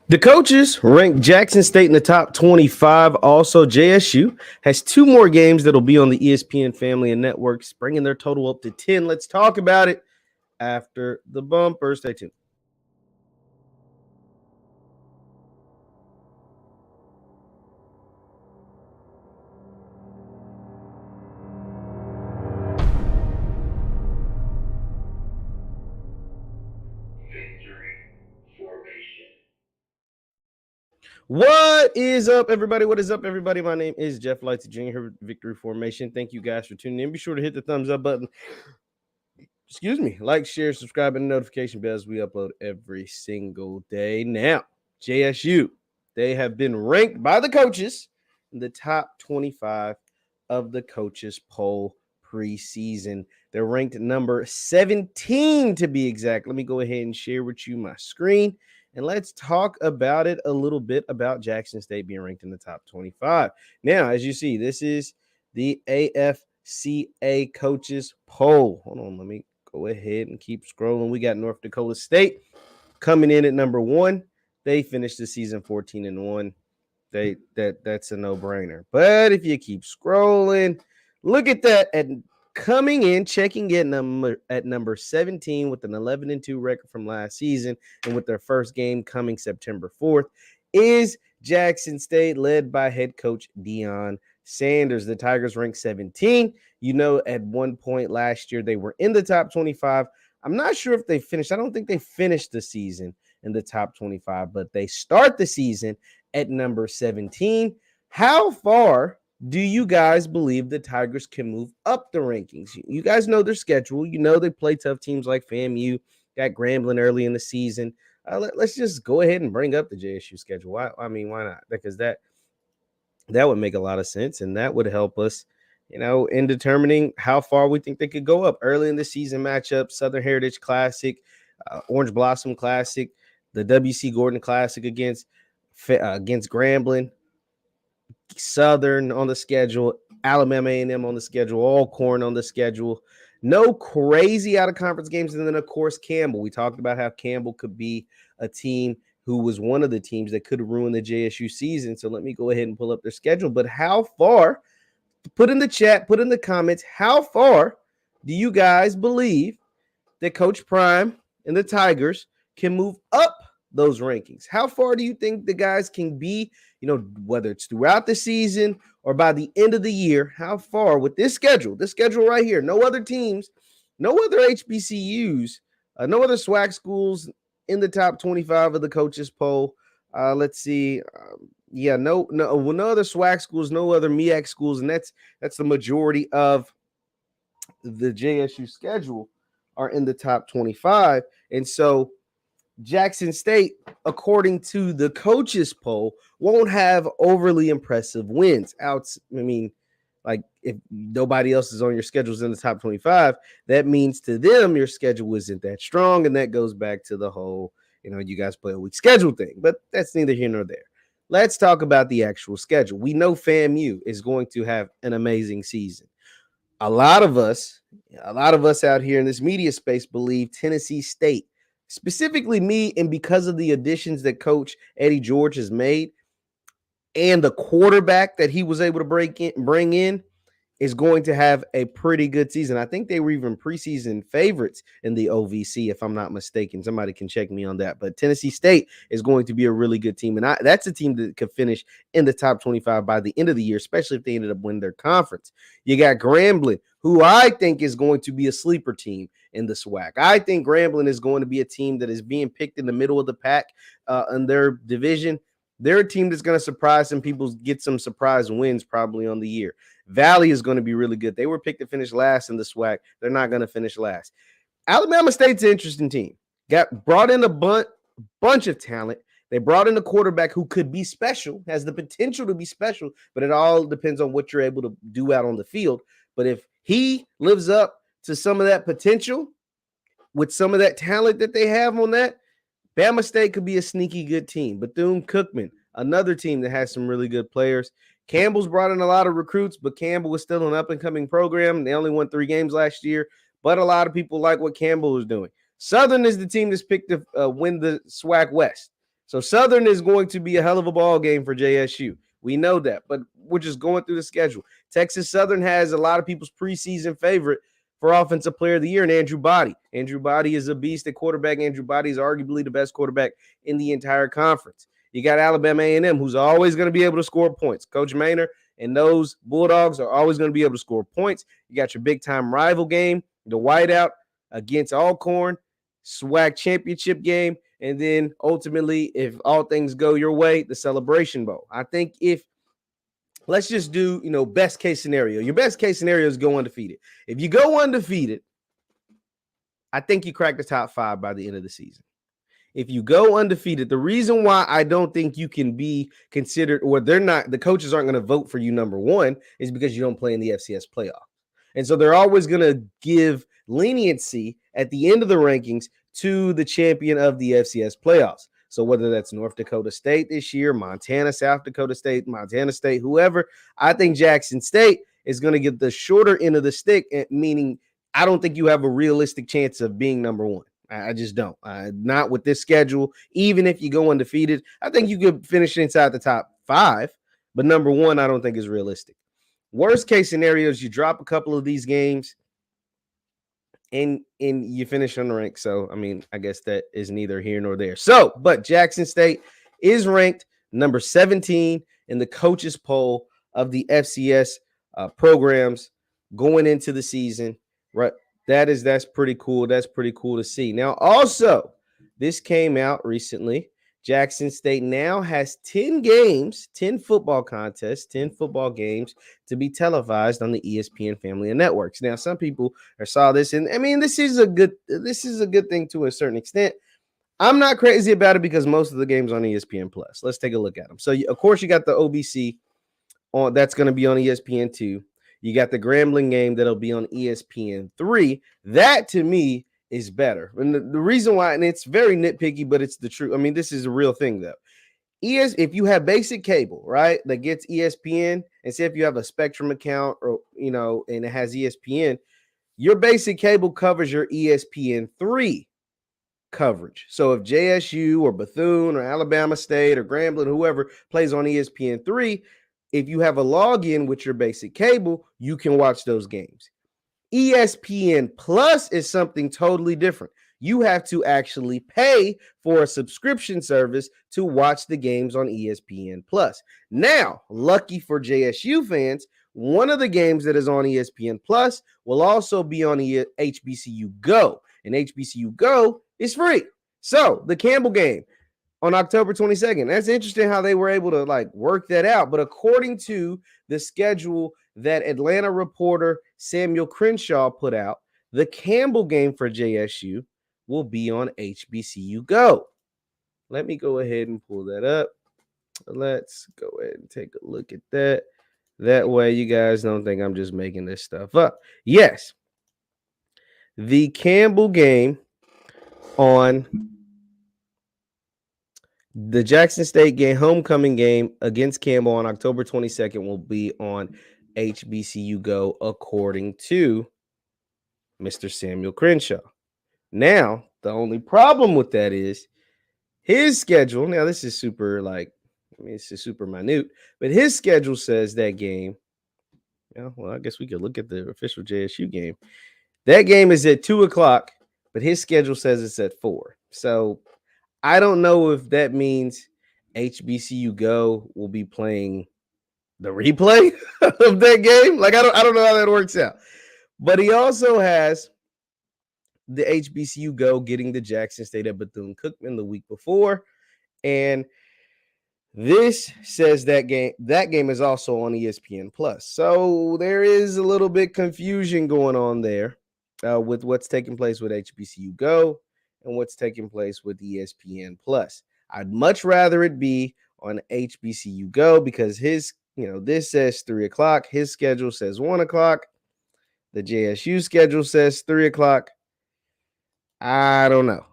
The coaches ranked Jackson State in the top 25. Also, JSU has two more games that'll be on the ESPN Family and Networks, bringing their total up to 10. Let's talk about it after the bumper. Stay tuned. What is up, everybody? What is up, everybody? My name is JeffLightsyJr here with Victory Formation. Thank you guys for tuning in. Be sure to hit the thumbs up button. Excuse me. Like, share, subscribe, and the notification bells. We upload every single day. Now, JSU, they have been ranked by the coaches in the top 25 of the coaches poll preseason. They're ranked number 17 to be exact. Let me go ahead and share with you my screen. And let's talk about it a little bit about Jackson State being ranked in the top 25. Now, as you see, this is the AFCA coaches poll. Hold on, let me go ahead and keep scrolling. We got North Dakota State coming in at number 1. They finished the season 14-1. That's a no-brainer. But if you keep scrolling, look at that. And coming in, checking in at number 17 with an 11-2 record from last season, and with their first game coming September 4th, is Jackson State, led by head coach Deion Sanders. The Tigers ranked 17. You know, at one point last year, they were in the top 25. I'm not sure if they finished. I don't think they finished the season in the top 25, but they start the season at number 17. How far do you guys believe the Tigers can move up the rankings? You guys know their schedule. You know they play tough teams like FAMU, got Grambling early in the season. Let's just go ahead and bring up the JSU schedule. Why not? Because that would make a lot of sense, and that would help us, in determining how far we think they could go up. Early in the season matchup, Southern Heritage Classic, Orange Blossom Classic, the W.C. Gordon Classic against Grambling, Southern on the schedule, Alabama A&M on the schedule, Alcorn on the schedule. No crazy out-of-conference games. And then, of course, Campbell. We talked about how Campbell could be a team who was one of the teams that could ruin the JSU season. So let me go ahead and pull up their schedule. But how far, put in the chat, put in the comments, how far do you guys believe that Coach Prime and the Tigers can move up those rankings? How far do you think the guys can be, whether it's throughout the season or by the end of the year? How far with this schedule right here? No other teams, no other HBCUs, no other SWAC schools in the top 25 of the coaches poll. Let's see. No other SWAC schools, no other MEAC schools, and that's the majority of the JSU schedule are in the top 25. And so Jackson State, according to the coaches poll, won't have overly impressive wins. If nobody else is on your schedules in the top 25, that means to them your schedule isn't that strong, and that goes back to the whole, you guys play a weak schedule thing. But that's neither here nor there. Let's talk about the actual schedule. We know FAMU is going to have an amazing season. A lot of us out here in this media space believe Tennessee State, specifically me, and because of the additions that Coach Eddie George has made and the quarterback that he was able to bring in, is going to have a pretty good season. I think they were even preseason favorites in the OVC, if I'm not mistaken. Somebody can check me on that. But Tennessee State is going to be a really good team, and that's a team that could finish in the top 25 by the end of the year, especially if they ended up winning their conference. You got Grambling, who I think is going to be a sleeper team in the SWAC. I think Grambling is going to be a team that is being picked in the middle of the pack in their division. They're a team that's going to surprise some people, get some surprise wins probably on the year. Valley is going to be really good. They were picked to finish last in the SWAC. They're not going to finish last. Alabama State's an interesting team. Brought in a bunch of talent. They brought in a quarterback who could be special, has the potential to be special, but it all depends on what you're able to do out on the field. But if he lives up to some of that potential with some of that talent that they have on that, Bama State could be a sneaky good team. Bethune-Cookman, another team that has some really good players. Campbell's brought in a lot of recruits, but Campbell was still an up-and-coming program. They only won 3 games last year, but a lot of people like what Campbell was doing. Southern is the team that's picked to win the SWAC West. So Southern is going to be a hell of a ball game for JSU. We know that, but we're just going through the schedule. Texas Southern has a lot of people's preseason favorite for Offensive Player of the Year, and Andrew Body. Andrew Body is a beast at quarterback. Andrew Body is arguably the best quarterback in the entire conference. You got Alabama A&M, who's always going to be able to score points. Coach Maynard and those Bulldogs are always going to be able to score points. You got your big-time rival game, the whiteout against Alcorn, SWAC championship game, and then ultimately, if all things go your way, the Celebration Bowl. I think let's just do, best case scenario. Your best case scenario is go undefeated. If you go undefeated, I think you crack the top 5 by the end of the season. If you go undefeated, the reason why I don't think you can be considered, or the coaches aren't going to vote for you number 1, is because you don't play in the FCS playoff. And so they're always going to give leniency at the end of the rankings to the champion of the FCS playoffs. So whether that's North Dakota State this year, Montana, South Dakota State, Montana State, whoever, I think Jackson State is going to get the shorter end of the stick, meaning I don't think you have a realistic chance of being number 1. I just don't. Not with this schedule. Even if you go undefeated, I think you could finish inside the top 5, but number 1 I don't think is realistic. Worst case scenario is you drop a couple of these games and you finish unranked. So, I guess that is neither here nor there. So, but Jackson State is ranked number 17 in the coaches poll of the FCS programs going into the season. Right. That's pretty cool. That's pretty cool to see. Now, also, this came out recently. Jackson State now has 10 games, 10 football contests, 10 football games to be televised on the ESPN family of networks. Now, some people saw this, and this is a good thing to a certain extent. I'm not crazy about it because most of the games on ESPN Plus. Let's take a look at them. So, of course, you got the OBC on that's going to be on ESPN2. You got the Grambling game that'll be on ESPN3. That, to me, is better. And the reason why, and it's very nitpicky, but it's the truth. This is a real thing, though. If you have basic cable, right, that gets ESPN, and say if you have a Spectrum account or, and it has ESPN, your basic cable covers your ESPN3 coverage. So if JSU or Bethune or Alabama State or Grambling, whoever plays on ESPN3, if you have a login with your basic cable, you can watch those games. ESPN Plus is something totally different. You have to actually pay for a subscription service to watch the games on ESPN Plus. Now, lucky for JSU fans, one of the games that is on ESPN Plus will also be on HBCU Go, and HBCU Go is free. So, the Campbell game on October 22nd. That's interesting how they were able to work that out. But according to the schedule that Atlanta reporter Samuel Crenshaw put out, the Campbell game for JSU will be on HBCU Go. Let me go ahead and pull that up. Let's go ahead and take a look at that. That way you guys don't think I'm just making this stuff up. Yes. The Campbell game on the Jackson State game, homecoming game against Campbell on October 22nd will be on HBCU Go, according to Mr. Samuel Crenshaw. Now, the only problem with that is his schedule. Now, this is super this is super minute, but his schedule says that game. Well, I guess we could look at the official JSU game. That game is at 2:00, but his schedule says it's at 4. So I don't know if that means HBCU Go will be playing the replay of that game. I don't know how that works out. But he also has the HBCU Go getting the Jackson State at Bethune-Cookman the week before. And this says that game is also on ESPN Plus. So there is a little bit confusion going on there with what's taking place with HBCU Go and what's taking place with ESPN Plus. I'd much rather it be on HBCU Go because his, this says 3:00. His schedule says 1:00. The JSU schedule says 3:00. I don't know.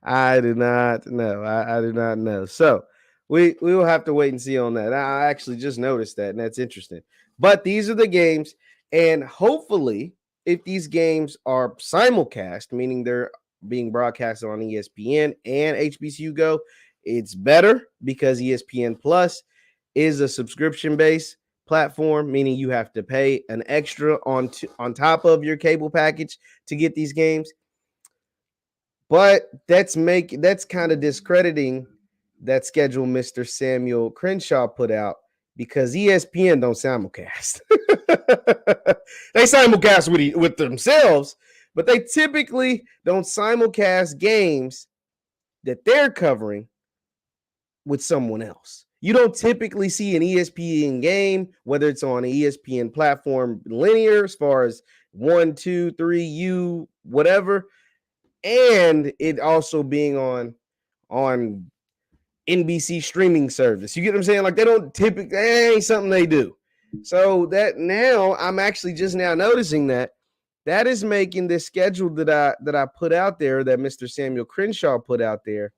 I do not know. I do not know. So we will have to wait and see on that. I actually just noticed that, and that's interesting. But these are the games, and hopefully, if these games are simulcast, meaning they're being broadcasted on ESPN and HBCU Go. It's better because ESPN Plus is a subscription-based platform, meaning you have to pay an extra on top of your cable package to get these games. But that's kind of discrediting that schedule Mr. Samuel Crenshaw put out, because ESPN don't simulcast. They simulcast with themselves, but they typically don't simulcast games that they're covering with someone else. You don't typically see an ESPN game, whether it's on an ESPN platform linear, as far as 1, 2, 3, U, whatever, and it also being on NBC streaming service. You get what I'm saying? Like, they don't typically, that ain't something they do. So that now I'm actually just now noticing that is making this schedule that I put out there, that Mr. Samuel Crenshaw put out there,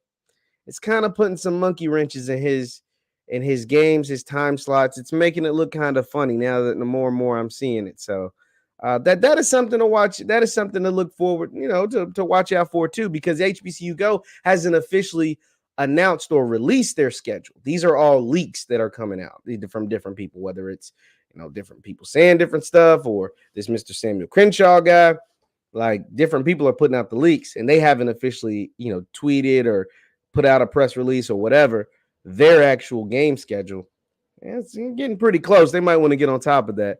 it's kind of putting some monkey wrenches in his games, his time slots. It's making it look kind of funny now that the more and more I'm seeing it. So that is something to watch. That is something to look forward, to watch out for too, because HBCU Go hasn't officially announced or released their schedule. These are all leaks that are coming out from different people, whether it's different people saying different stuff, or this Mr. Samuel Crenshaw guy. Like, different people are putting out the leaks, and they haven't officially tweeted or put out a press release or whatever their actual game schedule. It's getting pretty close. They might want to get on top of that.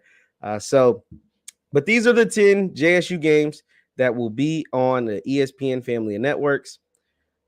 But these are the 10 JSU games that will be on the ESPN family of networks.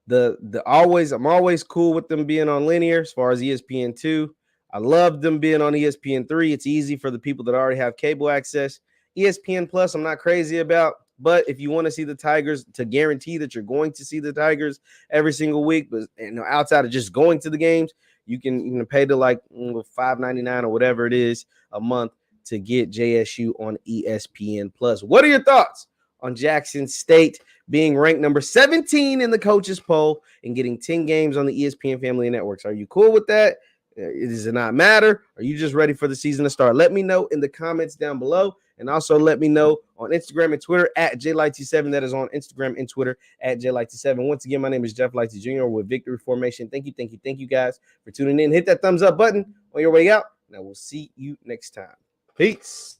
I'm always cool with them being on linear as far as ESPN2. I love them being on ESPN3. It's easy for the people that already have cable access. ESPN Plus, I'm not crazy about, but if you want to see the Tigers, to guarantee that you're going to see the Tigers every single week, but outside of just going to the games, you can pay to like $5.99 or whatever it is a month to get JSU on ESPN Plus. What are your thoughts on Jackson State being ranked number 17 in the coaches poll and getting 10 games on the ESPN family networks? Are you cool with that? Does it not matter? Are you just ready for the season to start? Let me know in the comments down below. And also let me know on Instagram and Twitter at JLightsy7. That is on Instagram and Twitter at JLightsy7. Once again, my name is JeffLightsYJr. with Victory Formation. Thank you guys for tuning in. Hit that thumbs up button on your way out. And I will see you next time. Peace.